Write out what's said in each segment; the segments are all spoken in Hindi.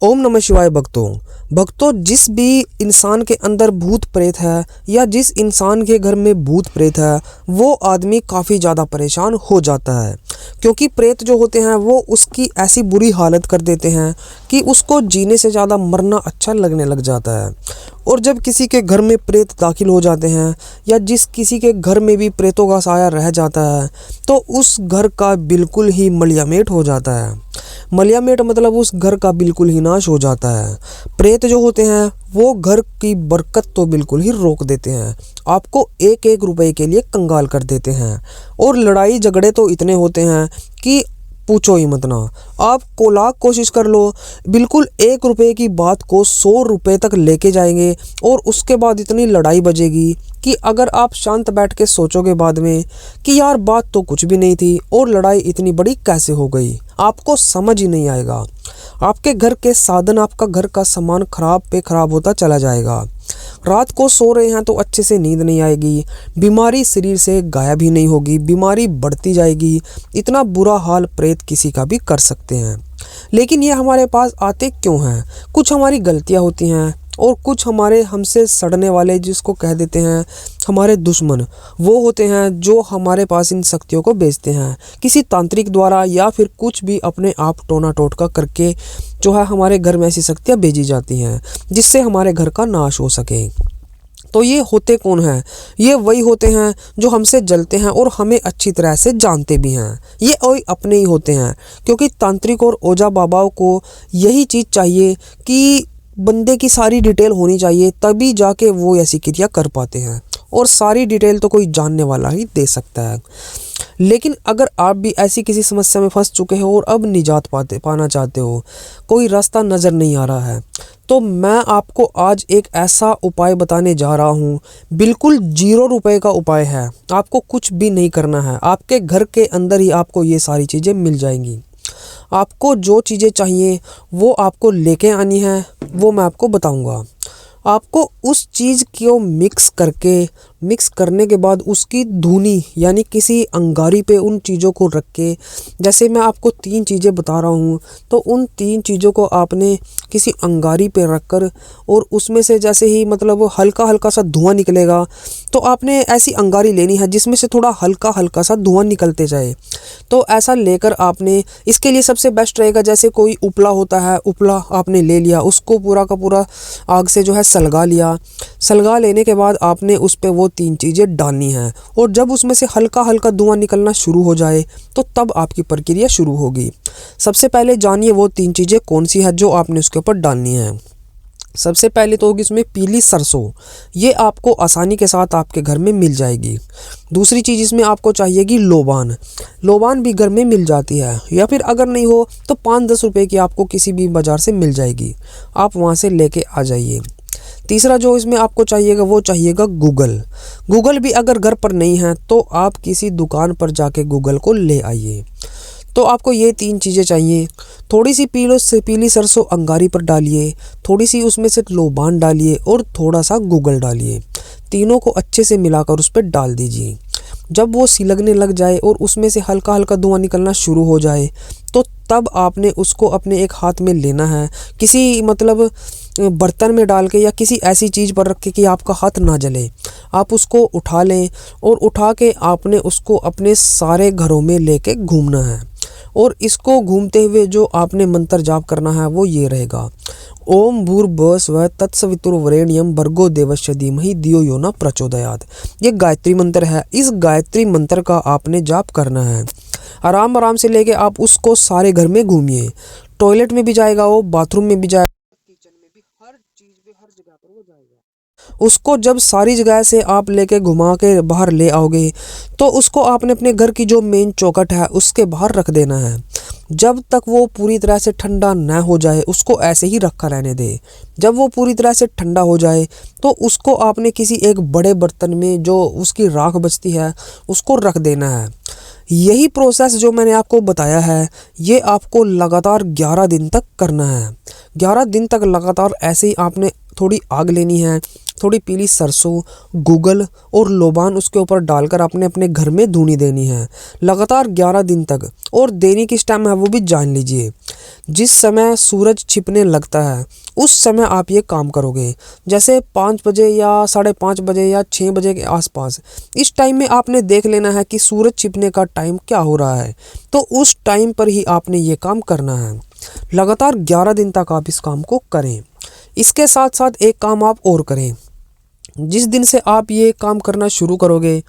ओम नमः शिवाय भक्तों, जिस भी इंसान के अंदर भूत प्रेत है या जिस इंसान के घर में भूत प्रेत है वो आदमी काफ़ी ज़्यादा परेशान हो जाता है, क्योंकि प्रेत जो होते हैं वो उसकी ऐसी बुरी हालत कर देते हैं कि उसको जीने से ज़्यादा मरना अच्छा लगने लग जाता है। और जब किसी के घर में प्रेत दाखिल हो जाते हैं या जिस किसी के घर में भी प्रेतों का साया रह जाता है तो उस घर का बिल्कुल ही मलियामेट हो जाता है। मलियामेट मतलब उस घर का बिल्कुल ही नाश हो जाता है। प्रेत जो होते हैं वो घर की बरकत तो बिल्कुल ही रोक देते हैं, आपको एक एक रुपए के लिए कंगाल कर देते हैं। और लड़ाई झगड़े तो इतने होते हैं कि पूछो ही मत ना। आप को लाख कोशिश कर लो, बिल्कुल 1 रुपए की बात को 100 रुपए तक लेके जाएंगे और उसके बाद इतनी लड़ाई बजेगी कि अगर आप शांत बैठ के सोचोगे बाद में कि यार बात तो कुछ भी नहीं थी और लड़ाई इतनी बड़ी कैसे हो गई, आपको समझ ही नहीं आएगा। आपके घर के साधन, आपका घर का सामान खराब पे खराब होता चला जाएगा। रात को सो रहे हैं तो अच्छे से नींद नहीं आएगी, बीमारी शरीर से गायब ही नहीं होगी, बीमारी बढ़ती जाएगी। इतना बुरा हाल प्रेत किसी का भी कर सकते हैं। लेकिन ये हमारे पास आते क्यों हैं? कुछ हमारी गलतियां होती हैं और कुछ हमारे हमसे सड़ने वाले, जिसको कह देते हैं हमारे दुश्मन, वो होते हैं जो हमारे पास इन शक्तियों को बेचते हैं किसी तांत्रिक द्वारा या फिर कुछ भी अपने आप टोना टोटका करके जो है हमारे घर में ऐसी शक्तियाँ भेजी जाती हैं जिससे हमारे घर का नाश हो सके। तो ये होते कौन हैं? ये वही होते हैं जो हमसे जलते हैं और हमें अच्छी तरह से जानते भी हैं। ये वही अपने ही होते हैं, क्योंकि तांत्रिक और ओझा बाबाओं को यही चीज़ चाहिए कि बंदे की सारी डिटेल होनी चाहिए, तभी जाके वो ऐसी क्रिया कर पाते हैं। और सारी डिटेल तो कोई जानने वाला ही दे सकता है। लेकिन अगर आप भी ऐसी किसी समस्या में फंस चुके हो और अब निजात पाना चाहते हो, कोई रास्ता नज़र नहीं आ रहा है, तो मैं आपको आज एक ऐसा उपाय बताने जा रहा हूँ। बिल्कुल 0 रुपए का उपाय है, आपको कुछ भी नहीं करना है। आपके घर के अंदर ही आपको ये सारी चीज़ें मिल जाएंगी। आपको जो चीज़ें चाहिए वो आपको लेके आनी है, वो मैं आपको बताऊंगा। आपको उस चीज़ को मिक्स करने के बाद उसकी धुनी यानी किसी अंगारी पे उन चीज़ों को रख के, जैसे मैं आपको 3 चीज़ें बता रहा हूँ, तो उन 3 चीज़ों को आपने किसी अंगारी पे रख कर और उसमें से जैसे ही मतलब हल्का हल्का सा धुआं निकलेगा, तो आपने ऐसी अंगारी लेनी है जिसमें से थोड़ा हल्का हल्का सा धुआं निकलते जाए। तो ऐसा लेकर आपने, इसके लिए सबसे बेस्ट रहेगा जैसे कोई उपला होता है, उपला आपने ले लिया, उसको पूरा का पूरा आग से जो है सलगा लिया। सलगा लेने के बाद आपने उस पे वो 3 चीज़ें डालनी हैं और जब उसमें से हल्का हल्का धुआं निकलना शुरू हो जाए तो तब आपकी प्रक्रिया शुरू होगी। सबसे पहले जानिए वो 3 चीज़ें कौन सी है जो आपने उसके ऊपर डालनी है। सबसे पहले तो होगी इसमें पीली सरसों, ये आपको आसानी के साथ आपके घर में मिल जाएगी। दूसरी चीज़ इसमें आपको चाहिएगी लोबान। लोबान भी घर में मिल जाती है, या फिर अगर नहीं हो तो 5-10 रुपए की आपको किसी भी बाज़ार से मिल जाएगी, आप वहाँ से लेके आ जाइए। तीसरा जो इसमें आपको चाहिएगा वो चाहिएगा गूगल। गूगल भी अगर घर पर नहीं है तो आप किसी दुकान पर जाके गूगल को ले आइए। तो आपको ये 3 चीज़ें चाहिए। थोड़ी सी पीली सरसों अंगारी पर डालिए, थोड़ी सी उसमें से लोबान डालिए और थोड़ा सा गूगल डालिए। तीनों को अच्छे से मिलाकर उस पर डाल दीजिए। जब वो सिलगने लग जाए और उसमें से हल्का हल्का धुआं निकलना शुरू हो जाए तो तब आपने उसको अपने एक हाथ में लेना है, किसी मतलब बर्तन में डाल के या किसी ऐसी चीज़ पर रख के कि आपका हाथ ना जले। आप उसको उठा लें और उठा के आपने उसको अपने सारे घरों में लेके घूमना है। और इसको घूमते हुए जो आपने मंत्र जाप करना है वो ये रहेगा, ओम भूर्भुवस्सुवः तत्सवितुर्वरेण्यं भर्गो देवस्य धीमहि धियो यो न प्रचोदयात्। ये गायत्री मंत्र है। इस गायत्री मंत्र का आपने जाप करना है। आराम आराम से लेके आप उसको सारे घर में घूमिए। टॉयलेट में भी जाएगा वो, बाथरूम में भी जाएगा, किचन में भी, हर चीज़ में, हर जगह पर वो जाएगा। उसको जब सारी जगह से आप लेके घुमा के बाहर ले आओगे तो उसको आपने अपने घर की जो मेन चौखट है उसके बाहर रख देना है। जब तक वो पूरी तरह से ठंडा न हो जाए उसको ऐसे ही रखा रहने दे। जब वो पूरी तरह से ठंडा हो जाए तो उसको आपने किसी एक बड़े बर्तन में जो उसकी राख बचती है उसको रख देना है। यही प्रोसेस जो मैंने आपको बताया है ये आपको लगातार 11 दिन तक करना है। 11 दिन तक लगातार ऐसे ही आपने थोड़ी आग लेनी है थोड़ी पीली सरसों, गूगल और लोबान उसके ऊपर डालकर आपने अपने घर में धुनी देनी है लगातार 11 दिन तक। और देने किस टाइम है वो भी जान लीजिए। जिस समय सूरज छिपने लगता है उस समय आप ये काम करोगे, जैसे 5 बजे या 5:30 बजे या 6 बजे के आसपास। इस टाइम में आपने देख लेना है कि सूरज छिपने का टाइम क्या हो रहा है, तो उस टाइम पर ही आपने ये काम करना है। लगातार 11 दिन तक आप इस काम को करें। इसके साथ साथ एक काम आप और करें। जिस दिन से आप ये काम करना शुरू करोगे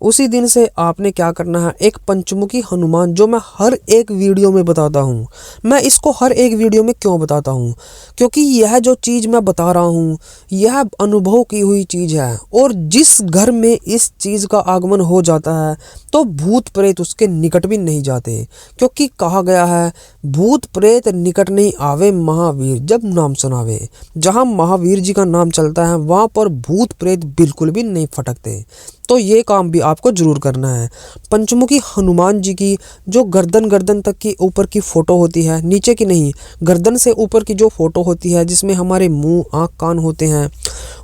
उसी दिन से आपने क्या करना है, एक पंचमुखी हनुमान जो मैं हर एक वीडियो में बताता हूँ। मैं इसको हर एक वीडियो में क्यों बताता हूँ, क्योंकि यह जो चीज़ मैं बता रहा हूँ यह अनुभव की हुई चीज़ है। और जिस घर में इस चीज़ का आगमन हो जाता है तो भूत प्रेत उसके निकट भी नहीं जाते, क्योंकि कहा गया है भूत प्रेत निकट नहीं आवे महावीर जब नाम सुनावे। जहाँ महावीर जी का नाम चलता है वहाँ पर भूत प्रेत बिल्कुल भी नहीं फटकते। तो ये काम भी आपको जरूर करना है। पंचमुखी हनुमान जी की जो गर्दन तक की ऊपर की फ़ोटो होती है, नीचे की नहीं, गर्दन से ऊपर की जो फ़ोटो होती है जिसमें हमारे मुंह, आँख, कान होते हैं,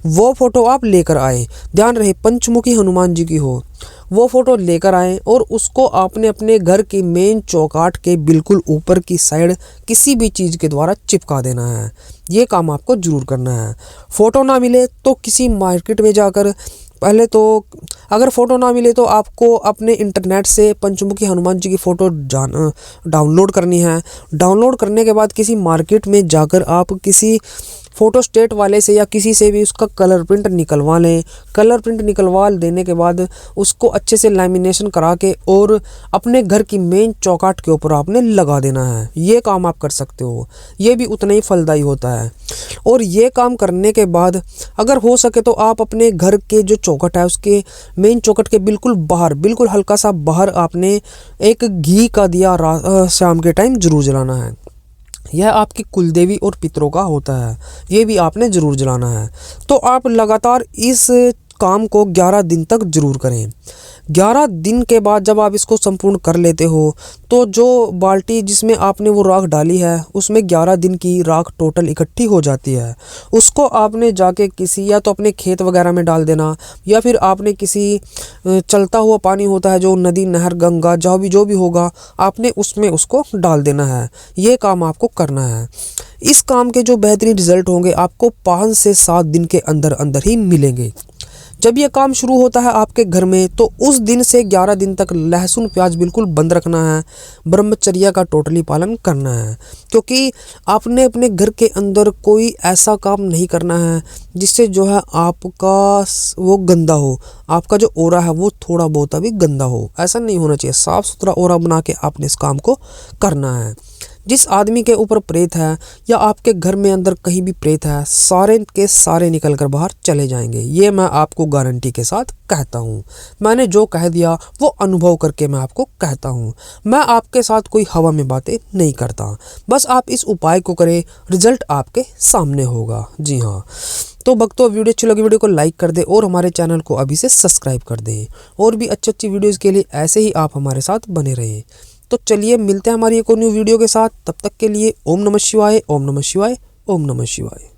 वो फ़ोटो आप लेकर आए। ध्यान रहे पंचमुखी हनुमान जी की हो, वो फ़ोटो लेकर आएँ और उसको आपने अपने घर की मेन चौकाट के बिल्कुल ऊपर की साइड किसी भी चीज़ के द्वारा चिपका देना है। ये काम आपको ज़रूर करना है। फ़ोटो ना मिले तो किसी मार्केट में जाकर पहले तो, अगर फ़ोटो ना मिले तो आपको अपने इंटरनेट से पंचमुखी हनुमान जी की फ़ोटो डाउनलोड करनी है। डाउनलोड करने के बाद किसी मार्केट में जाकर आप किसी फ़ोटो स्टेट वाले से या किसी से भी उसका कलर प्रिंट निकलवा लें। कलर प्रिंट निकलवा देने के बाद उसको अच्छे से लैमिनेशन करा के और अपने घर की मेन चौकाट के ऊपर आपने लगा देना है। ये काम आप कर सकते हो, ये भी उतना ही फलदायी होता है। और ये काम करने के बाद अगर हो सके तो आप अपने घर के जो चौखट है उसके मेन चौखट के बिल्कुल बाहर, बिल्कुल हल्का सा बाहर आपने एक घी का दिया शाम के टाइम जरूर जलाना है। यह आपकी कुलदेवी और पितरों का होता है, ये भी आपने ज़रूर जलाना है। तो आप लगातार इस काम को 11 दिन तक ज़रूर करें। 11 दिन के बाद जब आप इसको संपूर्ण कर लेते हो तो जो बाल्टी जिसमें आपने वो राख डाली है उसमें 11 दिन की राख टोटल इकट्ठी हो जाती है। उसको आपने जाके किसी, या तो अपने खेत वगैरह में डाल देना, या फिर आपने किसी चलता हुआ पानी होता है जो नदी, नहर, गंगा, जो भी होगा आपने उसमें उसको डाल देना है। ये काम आपको करना है। इस काम के जो बेहतरीन रिजल्ट होंगे आपको 5 से 7 दिन के अंदर अंदर ही मिलेंगे। जब ये काम शुरू होता है आपके घर में तो उस दिन से 11 दिन तक लहसुन प्याज बिल्कुल बंद रखना है। ब्रह्मचर्या का टोटली पालन करना है, क्योंकि आपने अपने घर के अंदर कोई ऐसा काम नहीं करना है जिससे जो है आपका वो गंदा हो, आपका जो ओरा है वो थोड़ा बहुत भी गंदा हो। ऐसा नहीं होना चाहिए। साफ़ सुथरा ओरा बना के आपने इस काम को करना है। जिस आदमी के ऊपर प्रेत है या आपके घर में अंदर कहीं भी प्रेत है, सारे के सारे निकल कर बाहर चले जाएंगे। ये मैं आपको गारंटी के साथ कहता हूँ। मैंने जो कह दिया वो अनुभव करके मैं आपको कहता हूँ। मैं आपके साथ कोई हवा में बातें नहीं करता। बस आप इस उपाय को करें, रिजल्ट आपके सामने होगा। जी हाँ, तो भक्तों वीडियो अच्छी लगी वीडियो को लाइक कर दें और हमारे चैनल को अभी से सब्सक्राइब कर दें। और भी अच्छी वीडियोज़ के लिए ऐसे ही आप हमारे साथ बने रहें। तो चलिए मिलते हैं हमारी एक और न्यू वीडियो के साथ। तब तक के लिए ओम नमः शिवाय, ओम नमः शिवाय, ओम नमः शिवाय।